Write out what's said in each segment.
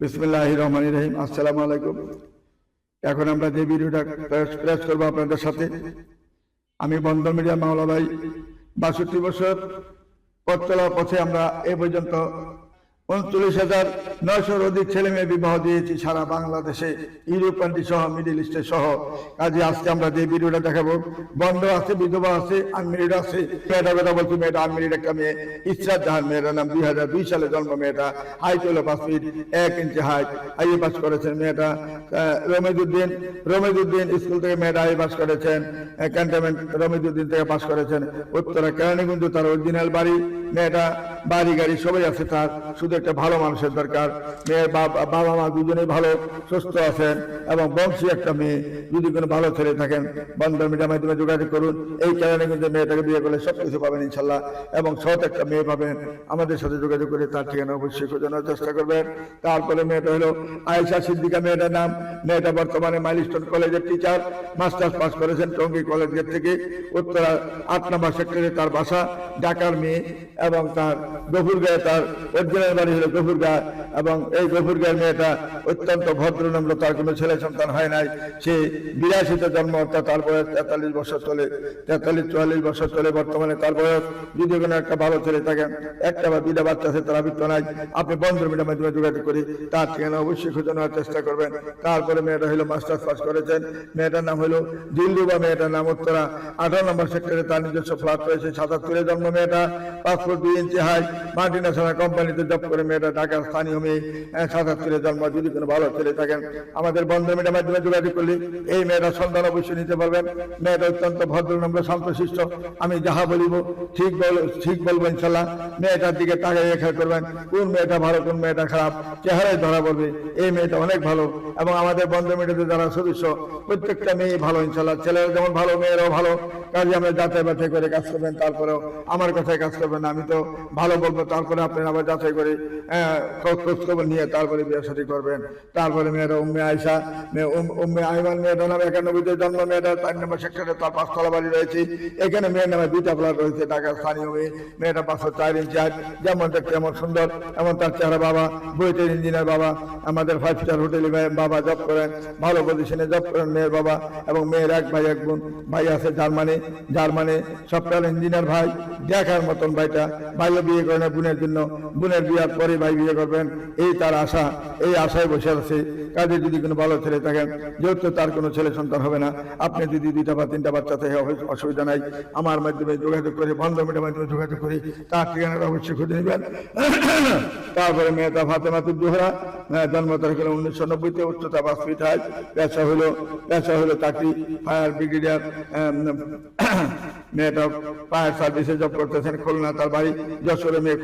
বিসমিল্লাহির রহমানির রহিম। আসসালামু আলাইকুম। এখন আমরা যে ভিডিওটা প্রেস করবো আপনাদের সাথে, আমি বন্ধন মিডিয়া মাওলা ভাই ৬২ বছর পথ চলার পথে আমরা এ পর্যন্ত ৩৯,৯০০-র অধিক ছেলে মেয়ে বিবাহ দিয়েছি সারা বাংলাদেশে, ইউরোপ কান্ট্রি সহ, মিডিল ইস্টে সহ। কাজে আজকে আমরা যে ভিডিওটা দেখাবো, বন্ধ আছে, বিধবা আছে, আনমেরিড আছে। মেয়েটা কথা বলছি, মেয়েটা আনমেরিড একটা মেয়ে, ইসরাত জাহান। মেয়েটার নাম ২০০২ সালে জন্ম। মেয়েটা হাইট হলো 5 ফিট 1 ইঞ্চি হাইট। আইএ পাস করেছেন মেয়েটা। রমেজউদ্দিন স্কুল থেকে মেয়েটা আইএ পাস করেছেন। ক্যান্টনমেন্ট রমেজউদ্দিন থেকে পাস করেছেন। উত্তরা কেরানীগঞ্জ তার অরিজিনাল বাড়ি। মেয়েটা বাড়ি গাড়ি সবাই আছে তার, শুধু একটা ভালো মানুষের দরকার। মেয়ের বাবা মা দুজনেই ভালো, সুস্থ আছেন এবং বংশী একটা মেয়ে। যদি কোনো ভালো ছেলে থাকেন, বন্ধন মিডিয়ার মাধ্যমে যোগাযোগ করুন। এই কেরানীগঞ্জে মেয়েটাকে বিয়ে করলে সবকিছু পাবেন ইনশাল্লাহ, এবং সৎ একটা মেয়ে পাবেন। আমাদের সাথে যোগাযোগ করে তার ঠিকানা অবশ্যই খোঁজানোর চেষ্টা করবেন। তারপরে মেয়েটা হলো আয়েশা সিদ্দিকা মেয়েটার নাম। মেয়েটা বর্তমানে মাইলস্টোন কলেজের টিচার, মাস্টার্স পাস করেছেন টঙ্গী কলেজ গেট থেকে। উত্তরা 8 নম্বর সেক্টরে তার বাসা, ঢাকার মেয়ে, এবং তার গফুরগাঁয়ে তার অরিজিনাল বাড়ি হলো গফুরগাঁ। এবং এই গফুরগাঁয়ের মেয়েটা অত্যন্ত ভদ্রনম্র, তার কোনো ছেলে সন্তান হয় নাই। সে 82-তে জন্ম, অর্থাৎ তার বয়স 43 বছর চলে, 43-44 বছর চলে বর্তমানে তার বয়স। যদি কোনো একটা ভালো ছেলে থাকেন, একটা বা 2টা বাচ্চা আছে, তার আবৃত্ত নাই, আপনি বন্ধন মিডিয়ার মাধ্যমে যোগাযোগ করে তার ঠিকানা অবশ্যই খোঁজে নেওয়ার চেষ্টা করবেন। তারপরে মেয়েটা হলো মাস্টার্স পাস করেছেন। মেয়েটার নাম হলো দিলরুবা। মেয়েটার নাম উত্তরা 18 নম্বর সেক্টরে তার নিজস্ব ফ্ল্যাট রয়েছে। 77-এ জন্ম মেয়েটা, 5 ফুট 2 ইঞ্চি হাইট, মাল্টিন্যাশনাল কোম্পানিতে জব করে মেয়েটা, ঢাকার স্থানীয় মেয়ে, 77-এ জন্ম। যদি কোনো ভালো ছেলে থাকেন, আমাদের বন্ধন মিডিয়ার মাধ্যমে যোগাযোগ করলে এই মেয়েটার সন্তান অবশ্যই নিতে পারবেন। মেয়েটা অত্যন্ত ভদ্রনম্র, শান্তশিষ্ট। আমি যাহা বলিব ঠিক বলবো ইনশাল্লাহ। মেয়েটার দিকে তাকিয়ে খেয়াল করবেন, কোন মেয়েটা ভালো কোন মেয়েটা খারাপ, চেহারায় ধরা পড়বে। এই মেয়েটা অনেক ভালো, এবং আমাদের বন্ধন মিডিয়াতে যারা সদস্য প্রত্যেকটা মেয়ে ভালো ইনশাল্লাহ। ছেলেরা যেমন ভালো, মেয়েরাও ভালো। কাজে আমরা যাচাই বাছাই করে কাজ করবেন। তারপরেও আমার কথায় কাজ করবেন না, আমি তো ভালো বলবো, তারপরে আপনারা আবার যাচাই করে খোঁজ খবর নিয়ে তারপরে বিয়ে শাদী করবেন। তারপরে মেয়েরা উম্মে আয়েশা, উম্মে আইমান মেয়েটার নামে 91-তে জন্ম। মেয়েটা 4 নম্বর সেক্টরে তার 5তলা বাড়ি রয়েছে। এখানে মেয়ের নামে 2টা ফ্ল্যাট রয়েছে, ঢাকার স্থানীয় মেয়ে। মেয়েটা 5 ফুট 4 ইঞ্চি হাইট, যেমন দেখতে এমন সুন্দর, এমন তার চেহারা। বাবা বুয়েটের ইঞ্জিনিয়ার, বাবা আমাদের 5 স্টার হোটেলে বাবা জব করেন, ভালো পজিশনে জব করেন মেয়ের বাবা। এবং মেয়ের 1 ভাই 1 বোন। ভাই আছে জার্মানি সফটওয়্যার ইঞ্জিনিয়ার ভাই, দেখার মতন ভাইটা। ভাইও বিয়ে করেন বোনের জন্য, বোনের বিয়ার পরে ভাই বিয়ে করবেন, এই তার আশা। এই আশায় বসে আছে। কাজে যদি কোনো ভালো ছেলে থাকেন, যেহেতু তার কোনো ছেলে সন্তান হবে না, আপনি যদি 2টা বা 3টা বাচ্চা থাকে অসুবিধা নাই। আমার মাধ্যমে যোগাযোগ করে, বন্ধন মিডিয়ার মাধ্যমে যোগাযোগ করে তার ঠিকানাটা অবশ্যই খুঁজে নেবেন। তারপরে মেয়েটা ফাতেমাতুল জোহরা, জন্ম তারিখ হলো 1990-তে, উচ্চতা 5 ফিট হাইট, পেশা হলো চাকরি, ফায়ার ব্রিগেডিয়ার। মেয়েটা ফায়ার সার্ভিসে জব করতেছেন, খুলনা তার বাড়ি। যশোরে মেয়ে,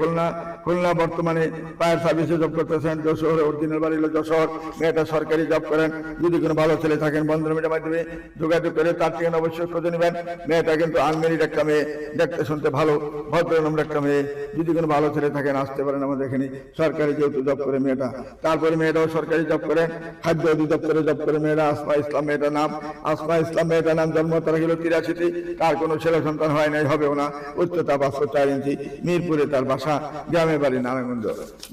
খুলনা বর্তমানে ফায়ার সার্ভিসে জব করতেছেন। যশোরে অরিজিনাল বাড়ি হলো যশোর। মেয়েটা সরকারি জব করেন। যদি কোনো ভালো ছেলে থাকেন, বন্ধন মিডিয়ার মাধ্যমে যোগাযোগ করে তার ঠিকানা অবশ্যই খুঁজে নেবেন। মেয়েটা কিন্তু আনমেরিড একটা মেয়ে, দেখতে শুনতে ভালো, ভদ্রনম্র একটা মেয়ে। যদি কোনো ভালো ছেলে থাকেন, আসতে পারেন আমাদের এখানে। সরকারি যেহেতু জব করে মেয়েটা। তারপরে মেয়েটাও সরকারি জব করেন, খাদ্য অধিদপ্তরে জব করে মেয়েরা। আসমা ইসলাম মেয়েটার নাম, জন্ম তারিখ হলো 83-তে। তার কোনো ছেলে সন্তান হয় নাই, হবেও না। উচ্চতা 5 ফুট 4 ইঞ্চি, মিরপুরে তার বাসা, গ্রামের বাড়ি নারায়ণগঞ্জ।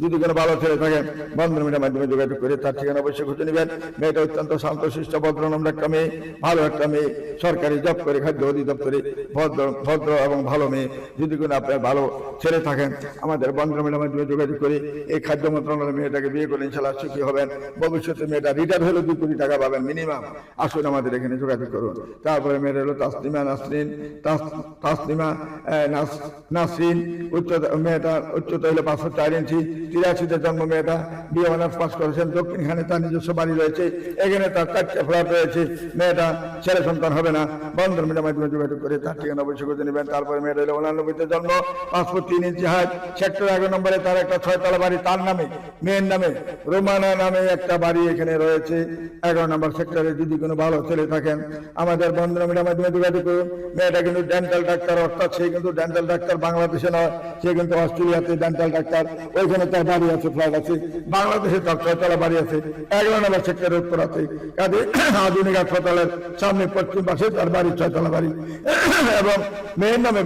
যদি কোনো ভালো ছেলে থাকেন, বন্ধন মিডিয়ার মাধ্যমে যোগাযোগ করে তার ঠিকানা অবশ্যই খুঁজে নেবেন। মেয়েটা অত্যন্ত শান্তশিষ্ট, ভদ্রনম্র একটা মেয়ে, ভালো একটা মেয়ে, সরকারি জব করে, খাদ্য অধিদপ্তরে, ভদ্র এবং ভালো মেয়ে। যদি কোনো আপনার ভালো ছেলে থাকেন, আমাদের বন্ধন মিডিয়ার মাধ্যমে যোগাযোগ করে এই খাদ্য মন্ত্রণালয়ের মেয়েটাকে বিয়ে করে ইনশাল্লাহ সুখী হবেন। ভবিষ্যতে মেয়েটা রিটায়ার হলে 2 কোটি টাকা পাবেন মিনিমাম। আসুন আমাদের এখানে যোগাযোগ করুন। তারপরে মেয়েটা হলো নাসরিন, মেয়েটার উচ্চতা হলো 5 ফুট 4 ইঞ্চি, 83-তে জন্ম। মেয়েটা বিএ অনার্স পাস করেছেন। দক্ষিণখানে তার নিজস্ব বাড়ি রয়েছে। এখানে তার 4টা ফ্ল্যাট রয়েছে। মেয়েটা ছেলে সন্তান হবে না, বন্ধন মিডিয়ার মাধ্যমে যোগাযোগ করে তার ঠিকানা অবশ্যই খুঁজে নেবেন। তারপরে মেয়েটা হলো 89-তে জন্ম, 5 ফুট 3 ইঞ্চি হাইট, সেক্টর 11 নম্বরে তার একটা 6তলা বাড়ি। তার নামে, মেয়ের নামে, রোমানা নামে একটা বাড়ি এখানে রয়েছে 11 নম্বর সেক্টরে। যদি কোনো ভালো ছেলে থাকেন, আমাদের বন্ধন মিডিয়ার মাধ্যমে যোগাযোগ করুন। মেয়েটা কিন্তু ডেন্টাল ডাক্তার, অর্থাৎ সে কিন্তু ডেন্টাল ডাক্তার, বাংলাদেশে নয়, সে কিন্তু অস্ট্রেলিয়াতে ডেন্টাল ডাক্তার। ওইখানে তার বাড়ি আছে, ফ্ল্যাট আছে। বাংলাদেশে তার 6তলা বাড়ি আছে 11 নম্বর সেক্টরের উত্তরাতে। কাজে আধুনিক হাসপাতালের সামনে পশ্চিম পাশে তার বাড়ি, 6তলা বাড়ি। এবং মেয়ের নামে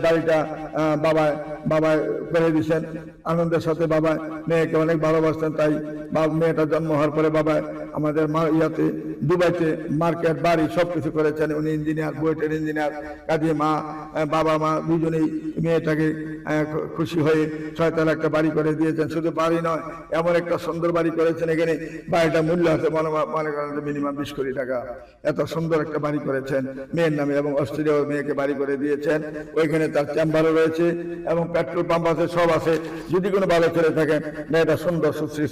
বাড়িটা বাবা বাবা করে দিয়েছেন। আনন্দের সাথে বাবা মেয়েকে অনেক ভালোবাসতেন, তাই মেয়েটা জন্ম হওয়ার পরে বাবা আমাদের ইয়াতে দুবাইতে মার্কেট বাড়ি সবকিছু করেছেন। উনি ইঞ্জিনিয়ার, বুয়েটের ইঞ্জিনিয়ার। কাজে বাবা মা দুজনেই মেয়েটাকে খুশি হয়ে 6 তলা একটা বাড়ি করে দিয়েছেন। শুধু বাড়ি নয়, এমন একটা সুন্দর বাড়ি করেছেন, এখানে বাড়িটা মূল্য আছে মনে করেন মিনিমাম 20 কোটি টাকা। এত সুন্দর একটা বাড়ি করেছেন মেয়ের নামে, এবং অস্ট্রেলিয়া মেয়েকে বাড়ি করে দিয়েছেন। ওইখানে তার চেম্বারও রয়েছে এবং পেট্রোল পাম্প আছে, সব আছে। যদি কোনো ভালো ছেলে থাকে, মেয়েটা সুন্দর সুশ্রী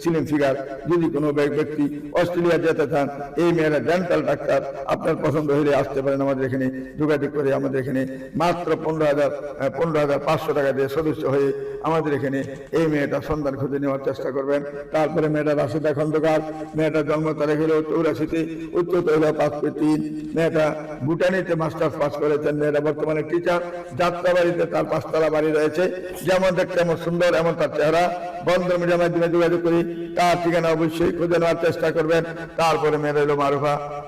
স্লিম ফিগার, যদি কোনো ব্যক্তি অস্ট্রেলিয়া যেতে চান, এই মেয়েরা ডেন্টাল ডাক্তার, আপনার পছন্দ হলে আসতে পারেন আমাদের এখানে যোগাযোগ করে। আমাদের এখানে মাত্র 15,500 টাকা দিয়ে সদস্য হয়ে আমাদের এখানে এই মেয়েটা সন্ধান খুঁজে নেওয়ার চেষ্টা করবেন। তারপরে মেয়েটা রাশেদা খন্দকার, মেয়েটার জন্ম তারিখ হলো 84, উচ্চতা হলো 5'3". মেয়েটা ভুটানিতে মাস্টার্স পাস করেছেন। মেয়েটা বর্তমানে টিচার। যাত্রাবাড়িতে তার 5 তলা বাড়ি রয়েছে। যেমন দেখতে এমন সুন্দর, এমন তার চেহারা। বন্ধন মিডিয়ার মাধ্যমে যোগাযোগ করি, তার ঠিকানা অবশ্যই খুঁজে নেওয়ার চেষ্টা করবেন। তারপরে মেয়েটা হলো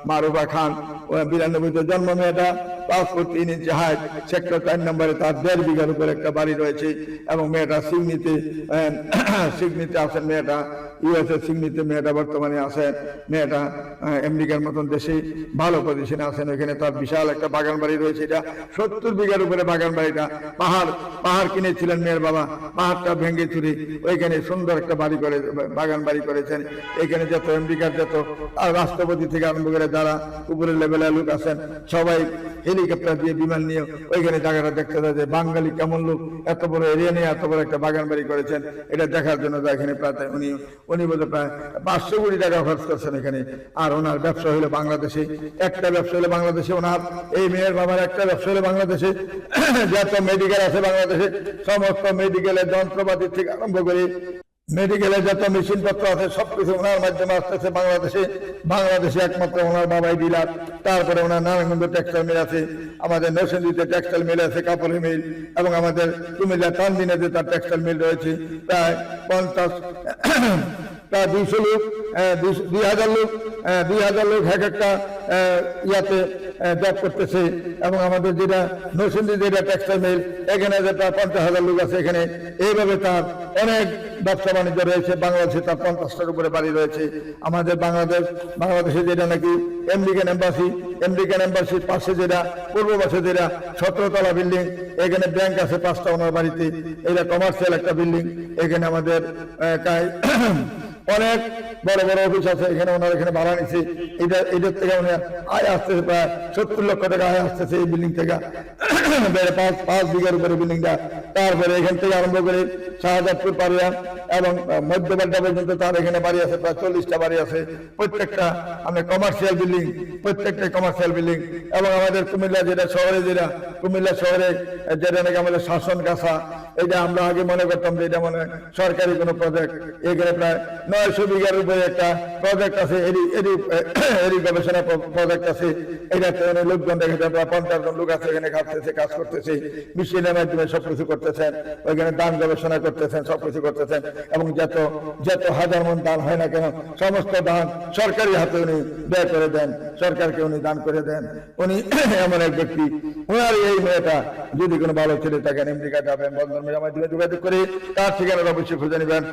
মারুফা খান, 92-তে জন্ম। মেয়েটা 5 ফুট 3 ইঞ্চি হাইট, সেক্টর 4 নম্বরে তার 1.5 বিঘার উপরে একটা বাড়ি রয়েছে। এবং মেয়েটা সিডনিতে আছেন। মেয়েটা ইউএসএ সিডনিতে মেয়েটা বর্তমানে আছেন। মেয়েটা আমেরিকার মতন দেশে ভালো পজিশনে আছেন। ওইখানে তার বিশাল একটা বাগান বাড়ি রয়েছে। এটা 70 বিঘার উপরে বাগান বাড়িটা। পাহাড় কিনেছিলেন মেয়ের বাবা, পাহাড়টা ভেঙে চুরি ওইখানে সুন্দর একটা বাগান বাড়ি করেছেন। এখানে যত আমেরিকার যত রাষ্ট্রপতি থেকে আরম্ভ করে যারা উপরের লেভেলের লোক আছেন, সবাই হেলিকপ্টার দিয়ে বিমান নিয়ে ওইখানে জায়গাটা দেখতে যায় যে বাঙালি কেমন লোক এত বড় এরিয়া নিয়ে এত বড় একটা বাগান বাড়ি করেছেন। এটা দেখার জন্য এখানে প্রায় উনি বোধ প্রায় 500 কোটি টাকা খরচ করছেন এখানে। আর ওনার ব্যবসা হলো বাংলাদেশে, একটা ব্যবসা হলো বাংলাদেশে। ওনার এই মেয়ের বাবার একটা ব্যবসা হলো বাংলাদেশে। যত মেডিকেল আছে বাংলাদেশে, সমস্ত মেডিকেলের যন্ত্রপাতি থেকে আরম্ভ করে মেডিকেলের যত মেশিন পত্র আছে সবকিছু ওনার মাধ্যমে আসতেছে বাংলাদেশে একমাত্র ওনার বাবাই ডিলার। তারপরে ওনার নারায়ণগঞ্জ টেক্সটাইল মিল আছে, আমাদের নরসিংদীতে টেক্সটাইল মিল আছে, কাপড়ের মিল, এবং আমাদের কুমিল্লা তানদিনেতে তার টেক্সটাইল মিল রয়েছে। প্রায় 200 লোক, 2,000 লোক এক একটা ইয়াতে জব করতেছে। এবং আমাদের যেটা নরসিংদী যেটা টেক্সটাইল মিল, এখানে যেটা 50,000 লোক আছে এখানে। এইভাবে তার অনেক ব্যবসা বাণিজ্য রয়েছে। বাংলাদেশে তার 50টার উপরে বাড়ি রয়েছে। আমাদের বাংলাদেশে যেটা নাকি আমেরিকান এম্বাসির পাশে যেটা পূর্ব পাশে যেটা 17 তলা বিল্ডিং, এখানে ব্যাংক আছে 5টা ওনার বাড়িতে। এটা কমার্শিয়াল একটা বিল্ডিং। এখানে আমাদের অনেক বড় বড় অফিস আছে। এখানে ওনার এখানে ভাড়া নিচ্ছে। এটার থেকে ওনার আয় আসতেছে প্রায় 70 লক্ষ টাকা আয় আসতেছে এই বিল্ডিং থেকে। 5 বিঘার উপরে বিল্ডিংটা। তারপরে এখান থেকে আরম্ভ করে শাহজাদপুর পাড়িয়া এবং মধ্যবাড্ডা পর্যন্ত তার এখানে বাড়ি আছে, প্রায় 40টা বাড়ি আছে। প্রত্যেকটা কমার্শিয়াল বিল্ডিং, প্রত্যেকটাই কমার্শিয়াল বিল্ডিং। এবং আমাদের কুমিল্লা শহরে যেটা নাকি আমাদের শাসন গাছা, এটা আমরা আগে মনে করতাম যে এটা মনে সরকারি কোনো প্রজেক্ট। এখানে প্রায় 900 বিঘার উপরে একটা প্রজেক্ট আছে, এরি গবেষণা প্রজেক্ট আছে। এটাতে অনেক লোকজন দেখেছে, প্রায় 50 জন লোক আছে এখানে কাজ করতেছে। মেশিনের মাধ্যমে সবকিছু করতেছেন, ওইখানে দান গবেষণা করতেছেন, সবকিছু করতেছেন। এবং যত হাজার মন দান হয় না কেন, সমস্ত দান সরকারি হাতে উনি ব্যয় করে দেন, সরকারকে উনি দান করে দেন। উনি এমন এক ব্যক্তি। ওনার এই মেয়েটা যদি কোনো ভালো ছেলে থাকেন, আমেরিকা যাবেন, বন্ধন মিডিয়ার মাধ্যমে যোগাযোগ করে তার ঠিকানা অবশ্যই খুঁজে নেবেন।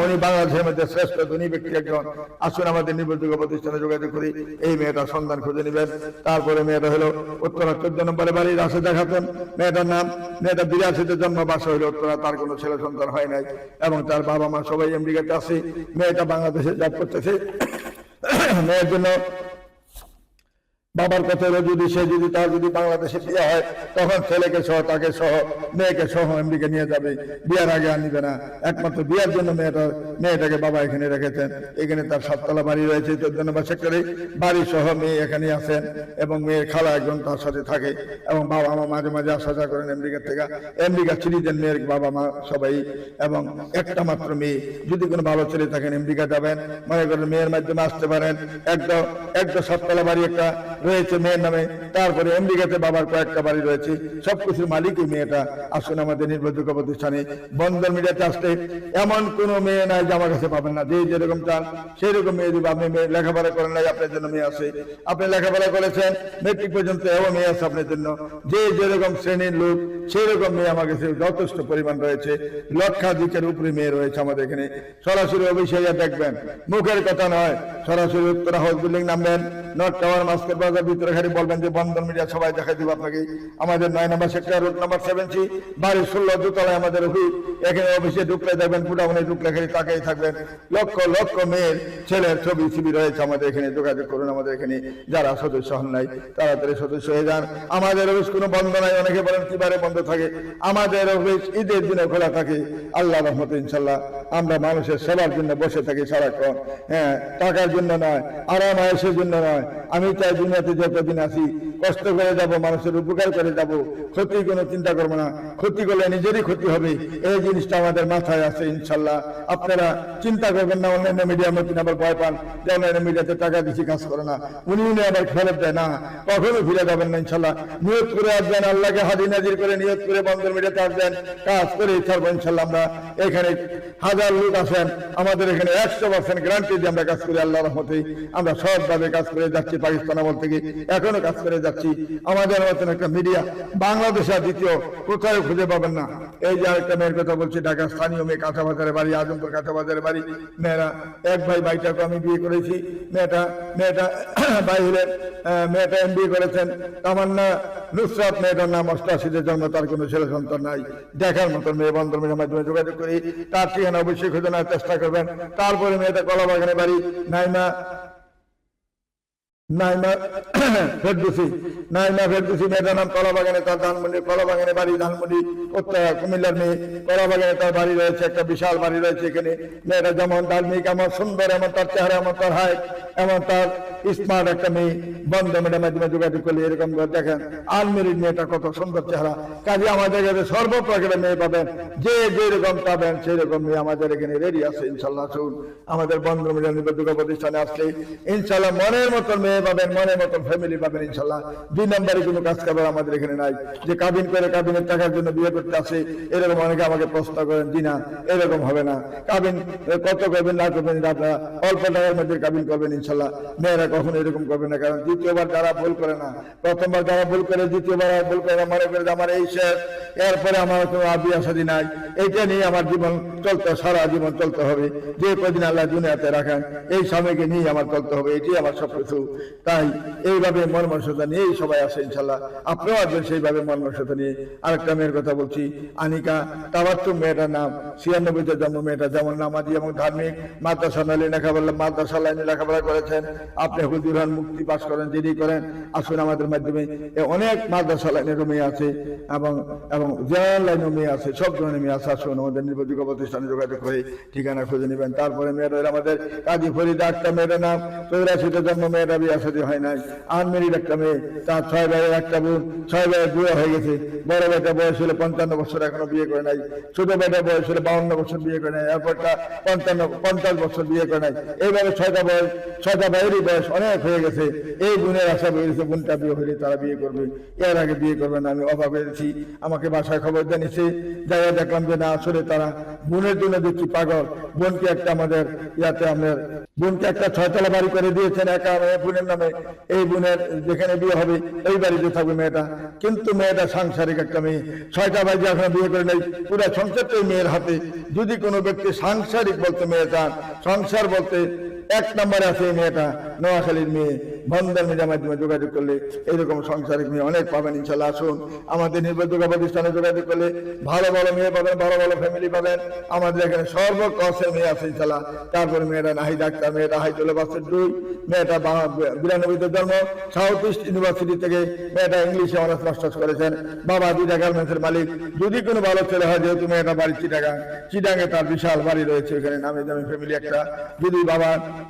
উনি বাংলাদেশের মধ্যে শ্রেষ্ঠ ধনী ব্যক্তি একজন। আসুন আমাদের নির্ভরযোগ্য প্রতিষ্ঠানে যোগাযোগ করি, এই মেয়েটার সন্ধান খুঁজে নেবেন। তারপরে মেয়েটা হলো উত্তরা 14 নম্বরে বাড়ি, রাশেদা খাতুন মেয়েটার নাম। মেয়েটা 82-তে জন্ম, বাসা হইল উত্তরা। তার কোনো ছেলে সন্তান হয় নাই এবং তার বাবা মা সবাই আমেরিকাতে আছে। মেয়েটা বাংলাদেশে জব করতেছে। মেয়ের জন্য বাবার কথা হলো তার যদি বাংলাদেশে বিয়ে হয়, তখন ছেলেকে সহ তাকে সহ মেয়েকে সহ আমেরিকা নিয়ে যাবে। বিয়ার আগে আর নিবে না। একমাত্র বিয়ার জন্য মেয়েটাকে বাবা এখানে রেখেছেন। এখানে তার 7 তলা বাড়ি রয়েছে 14 নম্বর সেক্টরে। বাড়ি সহ মেয়ে এখানে আছেন এবং মেয়ের খালা একজন তার সাথে থাকে। এবং বাবা মা মাঝে মাঝে আসা যাওয়া করেন আমেরিকা থেকে। আমেরিকা চিনিদেন মেয়ের বাবা মা সবাই। এবং একটা মাত্র মেয়ে, যদি কোনো ভালো ছেলে থাকেন আমেরিকা যাবেন, মনে করেন মেয়ের মাধ্যমে আসতে পারেন। একদম 7 তলা বাড়ি একটা রয়েছে মেয়ের নামে, তারপরে আমেরিকাতে বাবার কয়েকটা বাড়ি রয়েছে, সবকিছুর মালিকই মেয়েটা। আসুন আমাদের নির্ভরযোগ্য প্রতিষ্ঠানে বন্ধন মিডিয়াতে আসলে এমন কোনো মেয়ে নাই যে আমার কাছে পাবেন না। যে যেরকম চান সেই রকম মেয়ে দিব। আপনি মেয়ে লেখাপড়া করেন নাই, আপনার জন্য মেয়ে আছে। আপনি লেখাপড়া করেছেন মেট্রিক পর্যন্ত, এও মেয়ে আছে আপনার জন্য। যে যেরকম শ্রেণীর লোক সেই রকম মেয়ে আমার কাছে যথেষ্ট পরিমাণ রয়েছে। লক্ষাধিকের উপরে মেয়ে রয়েছে আমাদের এখানে। সরাসরি অভিষেক দেখবেন, মুখের কথা নয়। সরাসরি উত্তরা হাউস বিল্ডিং নামবেন, নর্থ টাওয়ার মাস্কের বাজার ভিতরে খালি বলবেন যে বন্ধন মিডিয়া, সবাই দেখাই দিব আপনাকে। আমাদের 9 নম্বর সেক্টর, রোড নাম্বার 7C, বাড়ি 16 দোতলায় আমাদের অফিস। এখানে অফিসে ঢুকলে দেখবেন, পুটামনে ঢুকলে খালি তাকাই থাকবেন। লক্ষ লক্ষ মেয়ের ছেলের ছবি ছবি রয়েছে আমাদের এখানে। যোগাযোগ করুন আমাদের এখানে। যারা সদস্য হন নাই তাড়াতাড়ি সদস্য হয়ে যান। আমাদের অফিস কোনো বন্ধ নাই। অনেকে বলেন কিবারে বন্ধ থাকে, আমাদের অফিস ঈদের দিনে খোলা থাকে। আল্লাহ রহমতে ইনশাল্লাহ আমরা মানুষের সেবার জন্য বসে থাকি সারাক্ষণ। হ্যাঁ, টাকার জন্য নয়, আরাম আয়েসের জন্য নয়। আমি চাই দুনিয়াতে যতদিন আছি কষ্ট করে যাব, মানুষের উপকার করে যাব, ক্ষতি কোনো চিন্তা করবো না। ক্ষতি করলে নিজেরই ক্ষতি হবে, এই জিনিসটা আমাদের মাথায় আছে ইনশাল্লাহ। আপনারা চিন্তা করবেন না অন্যান্য মিডিয়ার মধ্যে আবার ভয় পান যে অন্যান্য মিডিয়াতে টাকা দিচ্ছি কাজ করে না, উনি আবার ফেরত দেয় না। কখনো ফিরে যাবেন না ইনশাল্লাহ। নিয়ত করে আসবেন, আল্লাহকে হাজির নাজির করে নিয়ত করে বন্ধন মিডিয়াতে আসবেন, কাজ করে ছাড়বো ইনশাল্লাহ। আমরা এখানে হাজার লোক আছেন, আমাদের এখানে 100% গ্যারান্টি দিয়ে আমরা কাজ করি। আল্লাহ রহমতে আমরা সবভাবে কাজ করে যাচ্ছি। পাকিস্তান আমল থেকে এখনো কাজ করে যাচ্ছি। আমাদের মতন একটা মিডিয়া বাংলাদেশের দ্বিতীয় কোথায় খুঁজে পাবেন না। এই যে আরেকটা মেয়ের কথা বলছি, ঢাকা স্থানীয় মেয়ে, কাঁচাবাজারে বাড়ি, আজমপুর কাঁচাবাজারে বাড়ি। মেয়েরা এক ভাই, ভাইটাকে আমি বিয়ে করেছি। মেয়েটা বাইরে, মেয়েটা MBA করেছেন। তামান্না নুসরাত মেয়েটার নাম, 88-তে জন্ম, তার কোনো ছেলে সন্তান নাই। দেখার মতন মেয়ে, বন্ধন মিডিয়ার মাধ্যমে যোগাযোগ করি। তার ঠিকানা অবশ্যই খুঁজে নেওয়ার চেষ্টা করবেন। তারপরে মেয়েটা কলাবাগানে বাড়ি, নাইমা ফেরদৌসি মেয়েটার নাম কলাবাগানে, তার ধানমন্ডি কলাবাগানে বাড়ি, ধানমন্ডি উত্তরা কুমিল্লার মেয়ে। কলাবাগানে তার বাড়ি রয়েছে, একটা বিশাল বাড়ি রয়েছে এখানে। মেয়েটা যেমন ধার্মিক, এমন সুন্দর, এমন তার চেহারা, এমন তার হাইট, এমন তার স্মার্ট একটা মেয়ে। বন্ধন মিডিয়ার মাধ্যমে যোগাযোগ করলে এরকম দেখেন আনমেরিড মেয়েটা কত সুন্দর চেহারা। কাজে আমাদের কাছে সর্বপ্রকারের মেয়ে পাবেন, যে যেরকম পাবেন সেই রকম মেয়ে আমাদের এখানে রেডি আছে ইনশাল্লাহ। শুন আমাদের বন্ধন মিডিয়ার নিবন্ধিত প্রতিষ্ঠানে আসলে ইনশাল্লাহ মনের মতন মেয়ে পাবেন, মনের মতন ফ্যামিলি পাবেন ইনশাল্লাহ। 2 নম্বরে কোনো কাজ কারবার আমাদের এখানে নাই, যে কাবিন করে কাবিনের টাকার জন্য বিয়ে করতে আসে এরকম অনেকে আমাকে প্রশ্ন করেন। জি না, এরকম হবে না। কাবিন কত করবেন না করবেন, আপনারা অল্প টাকার মধ্যে কাবিন করবেন ইনশাল্লাহ। মেয়েরা কখনো এরকম করবে না, কারণ দ্বিতীয়বার যারা ভুল করে না, প্রথমবার যারা ভুল করে দ্বিতীয়বার ভুল করে মনে করে আমার এই শেষ, এরপরে আমার কোনো বিয়ে শাদী নাই, এইটা নিয়ে আমার জীবন চলতে, সারা জীবন চলতে হবে। যে কদিন আল্লাহ দুনিয়াতে রাখেন এই স্বামীকে নিয়ে আমার চলতে হবে, এটাই আমার সবকিছু। তাই এইভাবে মন মানসিকতা নিয়েই সবাই আসে ইনশাল্লাহ। আপনিও আসবেন সেইভাবে মন মানসিকতা নিয়ে। আরেকটা মেয়ের কথা বলছি, আনিকা তাবাত্তুম মেয়েটার নাম, 96-তে জন্ম। মেয়েটা যেমন নামাজি এবং ধার্মিক, মাদ্রাসা লাইনে লেখাপড়া, মাদ্রাসা লাইনে লেখাপড়া করেছেন। আপনি হুজুর হন, মুক্তি পাস করেন, যিনি করেন, আসুন আমাদের মাধ্যমে। অনেক মাদ্রাসা লাইনের মেয়ে আছে এবং জেনারেল লাইনের মেয়ে আছে, সব ধরনের মেয়ে আছে। আসুন আমাদের নির্ভরযোগ্য প্রতিষ্ঠানে যোগাযোগ করে ঠিকানা খুঁজে নেবেন। তারপরে মেয়েটা আমাদের কাজী ফরিদা, একটা মেয়েটার নাম, 84-তে জন্ম। মেয়েটা বিয়ে শাদী হয় নাই, আনমেরিড একটা মেয়ে। তার 6 ভাইয়ের একটা বোন, 6 ভাইয়ের বিয়ে হয়ে গেছে। বড় ভাইটা বয়স হলে 55 বছর, এখনো বিয়ে করে নাই। ছোট ভাইটা বয়স হলে 52 বছর, বিয়ে করে নাই। এরপরটা 50 বছর, বিয়ে করে নাই। এইভাবে 6টা ভাইয়েরই বয়স অনেক হয়ে গেছে। এই বোনের আশা বেরিয়েছে, বোনটা বিয়ে হলে তারা বিয়ে করবে, এর আগে বিয়ে করবে না। আমি অবাক হয়েছি, আমাকে বাসায় খবর জানিয়েছে, যাই দেখলাম যে না, আসলে তারা বোনের জন্য দেখছি পাগল। বোনকে একটা আমাদের ইয়াতে আমাদের বোনকে একটা 6তলা বাড়ি করে দিয়েছেন একা বোনের নামে। এই বোনের যেখানে বিয়ে হবে এই বাড়িতে থাকবে মেয়েটা। কিন্তু মেয়েটা সাংসারিক একটা মেয়ে, 6টা ভাই যে এখন বিয়ে করে নেই, পুরো সংসারটাই মেয়ের হাতে। যদি কোনো ব্যক্তি সাংসারিক বলতে মেয়ে চান, সংসার বলতে 1 নম্বরে আছে এই মেয়েটা, নোয়াখালীর মেয়ে। বন্ধন মিডিয়ার মাধ্যমে যোগাযোগ করলে এইরকম সংসারিক মেয়ে অনেক পাবেন ইনশাল্লাহ। আসুন আমাদের নির্ভরযোগ্য প্রতিষ্ঠানে যোগাযোগ করলে ভালো ভালো মেয়ে পাবেন, ভালো ভালো ফ্যামিলি পাবেন। আমাদের এখানে সর্বকসের মেয়ে আছে ইনশাল্লাহ। তারপরে মেয়েরা নাহি ডাক্তার, মেয়েটা হাইজলে বাসের 2, মেয়েটা 92-তে জন্ম, সাউথ ইস্ট ইউনিভার্সিটি থেকে মেয়েটা ইংলিশে অনার্স মাস্টার্স করেছেন। বাবা 2টা গার্মেন্টসের মালিক। যদি কোনো ভালো ছেলে হয়, যেহেতু মেয়েটা বাড়ি চিটাগাঙে তার বিশাল বাড়ি রয়েছে, এখানে নামি দামি ফ্যামিলি একটা। যদি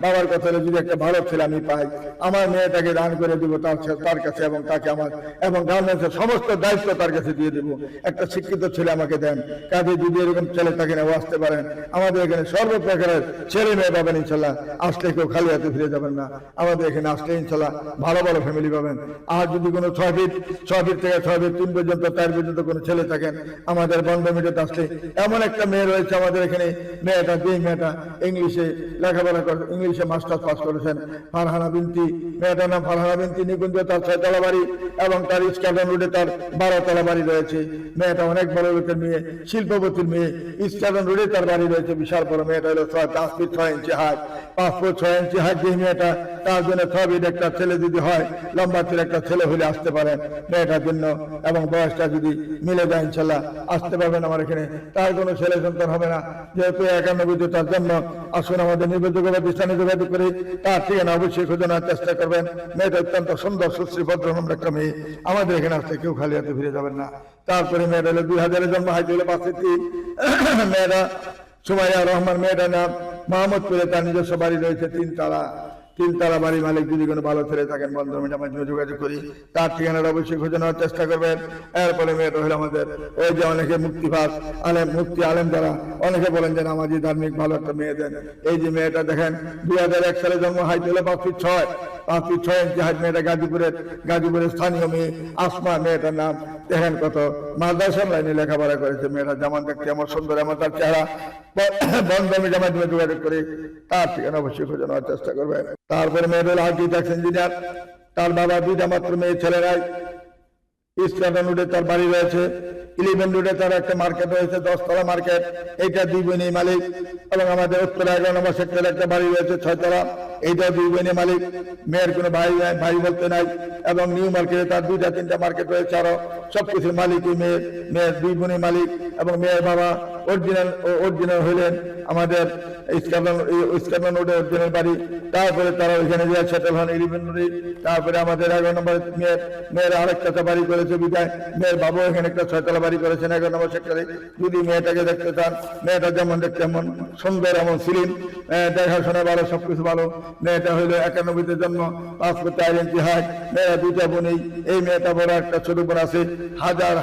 বাবার কথা যদি একটা ভালো ছেলে আমি পাই, আমার আমার মেয়েটাকে দান করে দিব তার কাছে, এবং তাকে আমার এবং গার্মেন্টসের সমস্ত দায়িত্ব তার কাছে দিয়ে দেব। একটা শিক্ষিত ছেলে আমাকে দেন, কাজে যদি এরকম ছেলে তাকে নেওয়া আসতে পারেন, আমাদের এখানে সর্বপ্রকারের ছেলে মেয়ে পাবেন ইনশাল্লাহ। আসলে কেউ খালি হাতে ফিরে যাবেন না, আমাদের এখানে আসলে ইনশাল্লাহ ভালো ভালো ফ্যামিলি পাবেন। আর যদি কোনো 6 ফিট থেকে 6 ফিট 3 পর্যন্ত 4 পর্যন্ত কোনো ছেলে থাকেন, আমাদের বন্ধ মিডিয়াতে আসলে এমন একটা মেয়ে রয়েছে আমাদের এখানে, মেয়েটা যে মেয়েটা ইংলিশে লেখাপড়া করে, ইংলিশে মাস্টার্স পাস করেছেন, ফারহানা বিনতি, মেয়েটার নাম ফারহানা বিনতি নিকুঞ্জ, তার 6 তলা বাড়ি এবং তার স্কার্ডন রোডে তার 12 তলা বাড়ি রয়েছে। মেয়েটা অনেক বড় লোকের মেয়ে, শিল্পপতির মেয়ে, স্কার্ডন রোডে তার বাড়ি রয়েছে, বিশাল বড়। মেয়েটা হলো 5 ফিট 6 ইঞ্চি হাইট, 5 ফুট 6 ইঞ্চি হাইট যে মেয়েটা, তার জন্য 6 ফিট একটা ছেলে যদি হয়, লম্বা ছেলে একটা ছেলে হলে আসতে পারেন মেয়েটার জন্য, এবং বয়সটা যদি মিলে যায় ইনশাল্লাহ আসতে পারবেন আমার এখানে। তার কোনো ছেলে সন্তান হবে না, যেহেতু 91 তার জন্য আসুন আমাদের নির্ভরযোগ্য প্রতিষ্ঠানে যোগাযোগ করে তার ঠিকানা অবশ্যই খোঁজানোর চেষ্টা করবেন। মেয়েটা অত্যন্ত সুন্দর সুশ্রী ভদ্রনম্র একটা মেয়ে, আমাদের এখানে আসতে কেউ খালি হাতে ফিরে যাবেন না। তারপরে মেয়েটা হলো 2000 জন্ম, হাইট হলো 5 ফিট 3। মেয়েটা সুমাইয়া রহমান, মেয়েটার নাম মোহাম্মদপুরে, তার নিজস্ব বাড়ি রয়েছে 3 তলা বাড়ি। মালিক যদি কোনো ভালো ছেলে থাকেন বন্ধুর মাধ্যমে যোগাযোগ করি, তার ঠিকানাটা অবশ্যই খুঁজে নেওয়ার চেষ্টা করবেন। এরপরে মেয়েটা হলো আমাদের ওই যে অনেকে মুক্তি আলেম যারা অনেকে বলেন যে নামাজি ধার্মিক ভালো একটা মেয়ে দেন। এই যে মেয়েটা দেখেন 2001 সালে জন্ম, হাইট হলো 5 ফিট 6 ইঞ্চি হাইট। মেয়েটা গাজীপুরের স্থানীয় মেয়ে আসমা, মেয়েটার নাম দেখেন কত মাদ্রাসার লাইনে লেখাপড়া করেছে। মেয়েটা যেমন দেখতে আমার সুন্দর, আমার তার চেহারা বন্ধু মাধ্যমে যোগাযোগ করে তার ঠিকানা অবশ্যই খুঁজে নেওয়ার চেষ্টা করবে। তারপরে মেয়েটা হলো আর্কিটেক্ট ইঞ্জিনিয়ার, তার বাবা 2টা মাত্র মেয়ে ছেলেরাই। স্কার্ডন রোডে তার বাড়ি রয়েছে, 11 রোডে তার একটা মার্কেট রয়েছে, 10 তলা মার্কেট, এইটা 2 বোনই মালিক। এবং আমাদের উত্তর 11 নম্বর সেক্টরে একটা বাড়ি রয়েছে 6 তলা, এইটা 2 বোনই মালিক। মেয়ের কোনো ভাই বলতে নাই। এবং নিউ মার্কেটে তার 2টা 3টা মার্কেট রয়েছে, আরো সবকিছু মালিকই মেয়ের 2 বোনই মালিক। এবং মেয়ের বাবা অরিজিনাল হইলেন আমাদের স্কার্ডন রোডে অরিজিনাল বাড়ি। তারপরে তারা ওইখানে যে সেটেল হন 11 রোডে। তারপরে আমাদের 11 নম্বর মেয়ের আরেকটা বাড়ি করেছে বিদায়, মেয়ের বাবা এখানে একটা 6 তলা বাড়ি করেছেন 11 নম্বর সেক্টরে। যদি মেয়েটাকে দেখতে চান, মেয়েটা যেমন দেখতে এমন সুন্দর, এমন সিলিম, দেখাশোনা ভালো, সবকিছু ভালো। মেয়েটা হইলো 91 জন্ম, 5 ফুট 4 ইঞ্চি হাইট। মেয়েরা 2টা বোনই। এই মেয়েটা বড় একটা ছোট বোন আছে,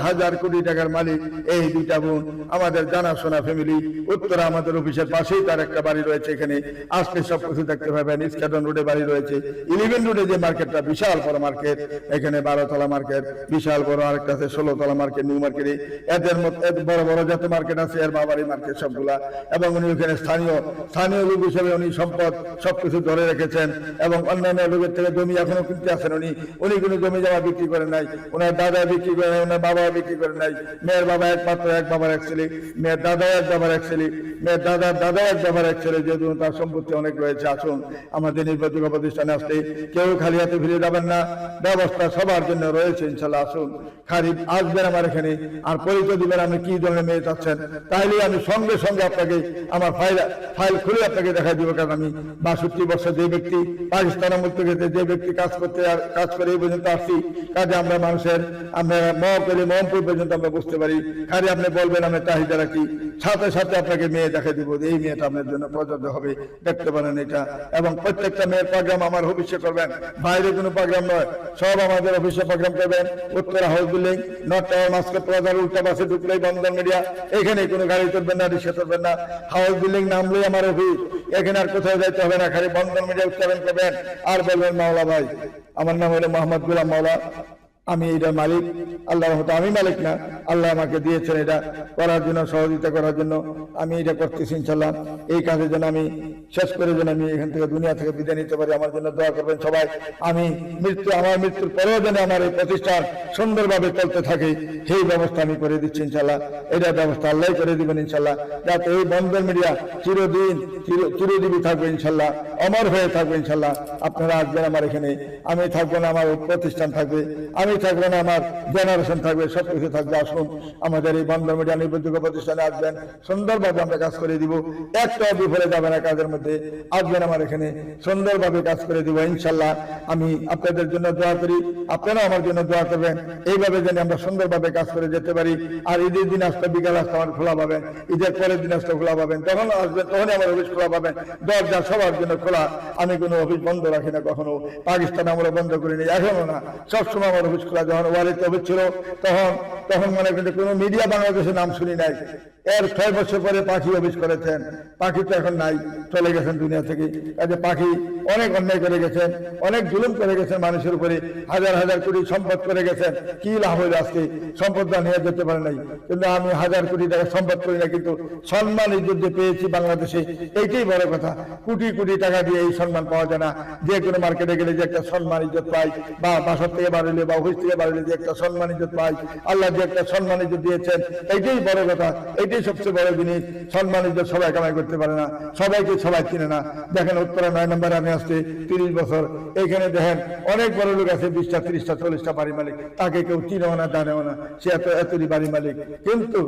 হাজার কোটি টাকার মালিক। এই 2টা বোন আমাদের জানাশোনা ফ্যামিলি। উত্তরা আমাদের অফিসের পাশেই তার একটা বাড়ি রয়েছে, এখানে আসলে সবকিছু দেখতে পাবেন। স্কার্ডন রোডে বাড়ি রয়েছে, 11 রোডে যে মার্কেটটা বিশাল বড় মার্কেট, এখানে 12 তলা মার্কেট, বিশাল বড় আরেকটা আছে 16 তলা মার্কেট নিউ মার্কেটে। এদের মধ্যে বড় বড় যত মার্কেট আছে এর বাবারই মার্কেট সবগুলা। এবং উনি ওখানে স্থানীয় লোক হিসেবে উনি সম্পদ সবকিছু ধরে রেখেছেন। এবং অন্যান্য লোকের থেকে জমি এখনো কিনতে আসেন। উনি কোনো জমি জমা বিক্রি করেন নাই, ওনার দাদা বিক্রি করে নাই, ওনার বাবা বিক্রি করেন নাই। মেয়ের বাবা একমাত্র, এক বাবার এক ছেলে, মেয়ের দাদা এক বাবার এক ছেলে, মেয়ের দাদার দাদা এক বাবার এক ছেলে। যেহেতু তার সম্পত্তি অনেক রয়েছে, আসুন আমাদের নির্ভরযোগ্য প্রতিষ্ঠানে আসলে কেউ খালি হাতে ফিরে যাবেন না, ব্যবস্থা সবার জন্য রয়েছে ইনশাল্লাহ। আসুন খালি আসবেন আমার এখানে, আর পরিচয় দিবেন আপনি কি ধরনের মেয়ে চাচ্ছেন, তাইলে আমি সঙ্গে সঙ্গে আপনাকে আমার ফাইল খুলে আপনাকে দেখা দিব। কারণ আমি 62 বছর যে ব্যক্তি পাকিস্তান আমল থেকে যে ব্যক্তি কাজ করে এই পর্যন্ত আসছি, কাজে আমরা মানুষের মোহাম্মদপুর পর্যন্ত আমরা বুঝতে পারি। খালি আপনি বলবেন আমি চাহিদা রাখি, সাথে সাথে আপনাকে মেয়ে দেখা দিব, এই মেয়েটা আপনার জন্য প্রযোজ্য হবে, দেখতে পারেন এটা। এবং প্রত্যেকটা মেয়ের প্রোগ্রাম আমার অফিসে করবেন, বাইরে কোনো প্রোগ্রাম নয়, সব আমাদের অফিসে প্রোগ্রাম করবেন। Uttara house building, north tower, Mascot প্লাজার উল্টা পাশে ঢুকলেই বন্ধন মিডিয়া, এখানে কোনো গাড়ি চলবেন না, রিক্সা চলবেন না। হাউস বিল্ডিং নামলেই আমার অফিস, এখানে আর কোথাও যাইতে হবে না, খালি বন্ধন মিডিয়া উচ্চারণ করবেন আর বলবেন মাওলা ভাই। আমার নাম হলো মোহাম্মদ গুলাম মাওলা, আমি এটা মালিক। আল্লাহর মতো আমি মালিক না, আল্লাহ আমাকে দিয়েছেন এটা করার জন্য, সহযোগিতা করার জন্য। আমি এটা করতেছি ইনশাল্লাহ। এই কাজের জন্য আমি শেষ করে যেন আমি এখান থেকে দুনিয়া থেকে বিদায় নিতে পারি, আমার জন্য দোয়া করবেন সবাই। আমি আমার মৃত্যুর পরেও যেন আমার এই প্রতিষ্ঠান সুন্দরভাবে চলতে থাকে, সেই ব্যবস্থা আমি করে দিচ্ছি ইনশাল্লাহ। এটার ব্যবস্থা আল্লাহ করে দিবেন ইনশাল্লাহ, যাতে এই বন্ধন মিডিয়া চিরজীবী থাকবে ইনশাল্লাহ, অমর হয়ে থাকবে ইনশাল্লাহ। আপনারা আসবেন আমার এখানে, আমি থাকবো না, আমার প্রতিষ্ঠান থাকবে, আমি থাকবে না, আমার জেনারেশন থাকবে, সবকিছু থাকবে। আসুন আমাদের এই বন্ধন মিডিয়া নির্ভরযোগ্য প্রতিষ্ঠানে আসবেন, সুন্দরভাবে আমরা কাজ করে দিব, একটা বিফলে যাবে না কাজের মধ্যে। আসবেন আমার এখানে, সুন্দরভাবে কাজ করে দিব ইনশাল্লাহ। আমি আপনাদের জন্য দোয়া করি, আপনারা আমার জন্য দোয়া করবেন, এইভাবে যেন আমরা সুন্দরভাবে কাজ করে যেতে পারি। আর ঈদের দিন আসতে বিকাল আসতে আমার খোলা পাবেন, ঈদের পরের দিন আসতে খোলা পাবেন, তখন আসবেন, তখনই আমার অফিস খোলা পাবেন। দরজা সবার জন্য খোলা, আমি কোনো অফিস বন্ধ রাখি না কখনো। পাকিস্তান আমরা বন্ধ করিনি, এখনো না, সবসময় আমার অফিস খোলা। যখন ওয়ালিতে অফিস ছিল তখন মানে কিন্তু কোনো মিডিয়া বাংলাদেশের নাম শুনি নাই। এর 6 বছর পরে পাখি অফিস করেছেন, পাখি তো এখন নাই, চলে গেছেন দুনিয়া থেকে। কাজে পাখি অনেক অন্যায় করে গেছেন, অনেক জুলুম করে গেছেন মানুষের উপরে, হাজার হাজার কোটি সম্পদ করে গেছেন। কি লাভ হইল আজকে? সম্পদটা নিয়ে যেতে পারে নাই। কিন্তু আমি হাজার কোটি টাকা সম্পদ করি না, কিন্তু সম্মান ইজ্জত যে পেয়েছি বাংলাদেশে, এইটাই বড় কথা। কোটি কোটি টাকা দিয়ে এই সম্মান পাওয়া যায় না। যে কোনো মার্কেটে গেলে যে একটা সম্মান ইজ্জত পাই, বা বাসার থেকে বাড়িলে বা অফিস থেকে বাড়িলে যে একটা সম্মান ইজ্জত পাই, আল্লাহ যে একটা সম্মান ইজ্জত দিয়েছেন, এইটাই বড় কথা, এইটাই সবচেয়ে বড় জিনিস। সম্মান ইজ্জত সবাই কামাই করতে পারে না, সবাইকে সবাই চিনে না। দেখেন উত্তরা 9 নম্বরে আমি আসছি 30 বছর, এখানে দেখেন অনেক বড় লোক আছে, 20টা 30টা 40টা বাড়ি মালিক, তাকে কেউ চিনেও না জানেও না, সে এতই বাড়ি মালিক। কিন্তু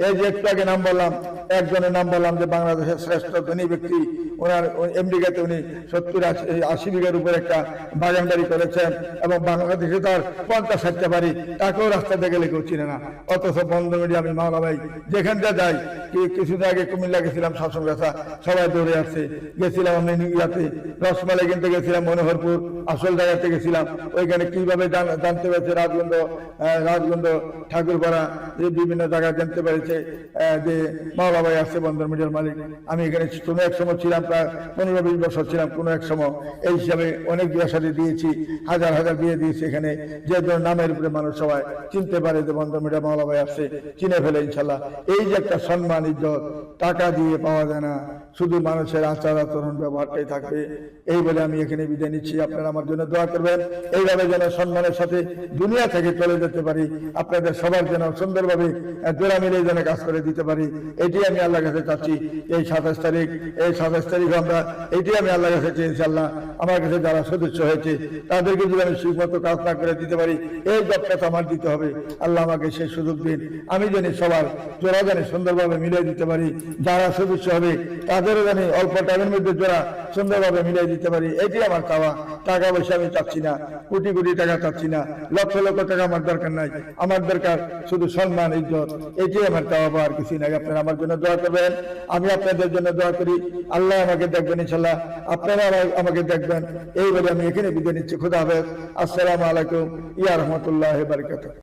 এই যে একটু আগে নাম বললাম, একজনের নাম বললাম যে বাংলাদেশের শ্রেষ্ঠ ধনী ব্যক্তি, ওনার আমেরিকাতে উনি 70-80 বিঘার উপর একটা বাগান বাড়ি করেছেন, এবং বাংলাদেশে তার 50-60টা বাড়ি, তাকেও রাস্তাতে গেলে কেউ চিনে না। অথচ বন্ধ মিডিয়া আমি মাওলা ভাই যেখানটা যাই, কিছুদিন আগে কুমিল্লা গেছিলাম, শাসন গাছা, সবাই দৌড়ে আসছে। গেছিলাম আমি ইয়াতে রসমালাই কিনতে গেছিলাম, মনোহরপুর আসল জায়গাতে গেছিলাম, ওইখানে কিভাবে জানতে পেরেছে রাজগন্ধ ঠাকুরপাড়া, বিভিন্ন জায়গায় জানতে পেরেছে যে মাওলা ভাই আসছে, বন্ধন মিডিয়ার মালিক। আমি এখানে কোনো এক সময় ছিলাম, প্রায় 15-20 বছর ছিলাম কোনো এক সময়। এই হিসাবে অনেক বিয়ে সাথে দিয়েছি, হাজার হাজার বিয়ে দিয়েছি এখানে, যে নামের উপরে মানুষ সবাই চিনতে পারে যে বন্ধন মিডিয়া মাওলা ভাই আসছে, চিনে ফেলে ইনশাল্লাহ। এই যে একটা সম্মান ইজ্জত টাকা দিয়ে পাওয়া যায় না, শুধু মানুষের আচার আচরণ ব্যবহারটাই থাকবে। এই বলে আমি এখানে বিদায় নিচ্ছি। আপনারা আমার জন্য দোয়া করবেন, এইভাবে যেন সম্মানের সাথে দুনিয়া থেকে চলে যেতে পারি, আপনাদের সবার যেন সুন্দরভাবে জোড়া মিলে যেন কাজ করে দিতে পারি, এটি আমি আল্লাহর কাছে চাচ্ছি। এই 27 তারিখ আমরা এটি আমি আল্লাহর কাছে চেয়েছি, আল্লাহ আমার কাছে যারা সদস্য হয়েছে তাদেরকে যদি আমি ঠিকমতো কাজ না করে দিতে পারি, এই জবটা তো আমার দিতে হবে। আল্লাহ আমাকে সেই সুযোগ দিন, আমি জানি সবার জোড়া জানি সুন্দরভাবে মিলিয়ে দিতে পারি। যারা সদস্য হবে তাদেরও জানি অল্প টাইমের মধ্যে জোড়া সুন্দরভাবে মিলিয়ে দিতে পারি, এটি আমার চাওয়া। টাকা পয়সা আমি চাচ্ছি না, কোটি কোটি টাকা চাচ্ছি না, লক্ষ লক্ষ টাকা আমার দরকার নাই। আমার দরকার শুধু সম্মান ইজ্জত, এটি আমার চাওয়া, আর কিছু নাই। আপনারা আমার জন্য দোয়া করবেন, আমি আপনাদের জন্য দোয়া করি। আল্লাহ আমাকে দেখবেন ইনশাল্লাহ, আপনারা আমাকে দেখবেন। এই বলে আমি এখানে বিদায় নিচ্ছি। খুদা হাফেজ। আসসালামু আলাইকুম ইয়া রাহমাতুল্লাহি ওয়া বারাকাতুহু।